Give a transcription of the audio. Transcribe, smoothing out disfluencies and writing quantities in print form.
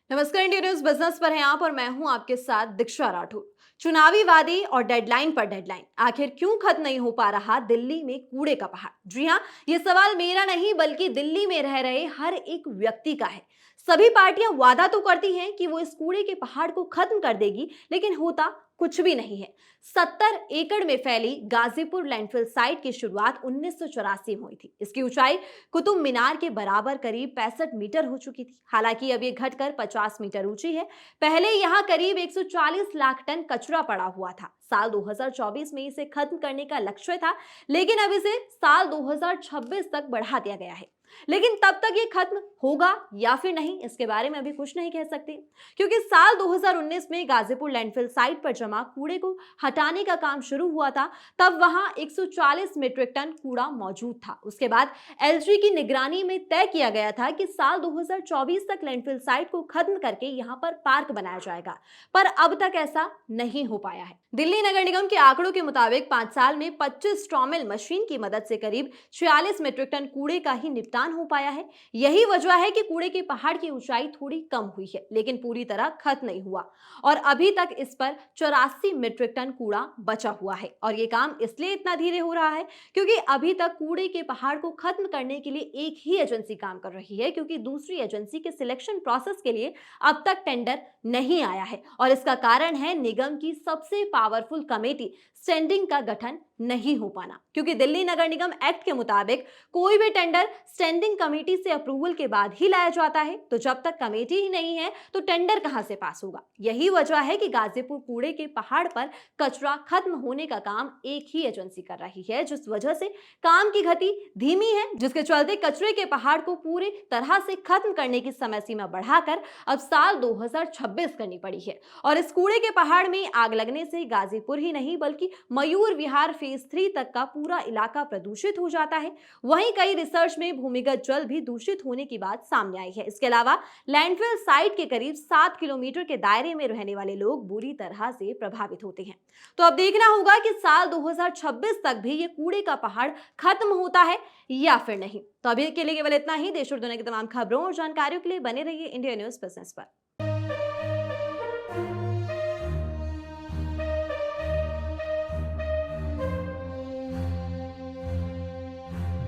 नमस्कार, India news business पर हैं आप और मैं हूं आपके साथ दीक्षा राठौर। चुनावी वादे और डेडलाइन पर डेडलाइन आखिर क्यों खत्म नहीं हो पा रहा दिल्ली में कूड़े का पहाड़? जी हां, ये सवाल मेरा नहीं बल्कि दिल्ली में रह रहे हर एक व्यक्ति का है। सभी पार्टियां वादा तो करती हैं कि वो इस कूड़े के पहाड़ को खत्म कर देगी, लेकिन होता कुछ भी नहीं है। 70 एकड़ में फैली गाजीपुर लैंडफिल साइट की शुरुआत 1984 में हुई थी। इसकी ऊंचाई कुतुब मीनार के बराबर करीब 65 मीटर हो चुकी थी। हालांकि अब ये घटकर 50 मीटर ऊंची है। पहले यहाँ करीब 140 लाख टन कचरा पड़ा हुआ था। साल 2024 में इसे खत्म करने का लक्ष्य था, लेकिन अब इसे साल 2026 तक बढ़ा दिया गया है। लेकिन तब तक ये खत्म होगा या फिर नहीं, इसके बारे में अभी कुछ नहीं कह सकते, क्योंकि साल 2019 में गाजीपुर लैंडफिल साइट पर जमा कूड़े को हटाने का काम शुरू हुआ था। तब वहां 140 मीट्रिक टन कूड़ा मौजूद था। उसके बाद एलजी की निगरानी में तय किया गया था कि साल 2024 तक लैंडफिल साइट को खत्म करके यहां पर पार्क बनाया जाएगा, पर अब तक ऐसा नहीं हो पाया है। दिल्ली नगर निगम के आंकड़ों के मुताबिक 5 साल में 25 ट्रॉमेल मशीन की मदद से करीब 46 मीट्रिक टन कूड़े का ही निपटान हो पाया है। यही वजह है कि कूड़े के पहाड़ की ऊंचाई थोड़ी कम हुई है, लेकिन पूरी तरह खत्म नहीं हुआ और अभी तक इस पर 84 मीट्रिक टन कूड़ा बचा हुआ है। और ये काम इसलिए इतना धीरे हो रहा है क्योंकि अभी तक कूड़े के पहाड़ को खत्म करने के लिए एक ही एजेंसी काम कर रही है, क्योंकि दूसरी एजेंसी के सिलेक्शन प्रोसेस के लिए अब तक टेंडर नहीं आया है। और इसका कारण है निगम की सबसे पावरफुल कमेटी स्टैंडिंग का गठन नहीं हो पाना, क्योंकि दिल्ली नगर निगम एक्ट के मुताबिक कोई भी टेंडर स्टैंडिंग कमेटी से अप्रूवल के बाद ही लाया जाता है। तो जब तक कमेटी ही नहीं है तो टेंडर कहां से पास होगा? यही वजह है कि गाजीपुर कूड़े के पहाड़ पर कचरा खत्म होने का काम एक ही एजेंसी कर रही है, जिस वजह से काम की गति धीमी है, जिसके चलते कचरे के पहाड़ को पूरी तरह से खत्म करने की समय सीमा बढ़ाकर अब साल 2026 करनी पड़ी है। और इस कूड़े के पहाड़ में आग लगने से गाजीपुर ही नहीं बल्कि मयूर विहार फेज 3 तक का पूरा इलाका प्रदूषित हो जाता है। वहीं कई रिसर्च में भूमिगत जल भी दूषित होने की बात सामने आई है। इसके अलावा लैंडफिल साइट के करीब 7 किलोमीटर के दायरे में रहने वाले लोग बुरी तरह से प्रभावित होते हैं। तो अब देखना होगा कि साल 2026 तक भी ये कूड़े का पहाड़ खत्म होता है या फिर नहीं। तो अभी के लिए केवल इतना ही। देश और दुनिया की तमाम खबरों और जानकारियों के लिए बने रहिए इंडिया न्यूज बिजनेस पर।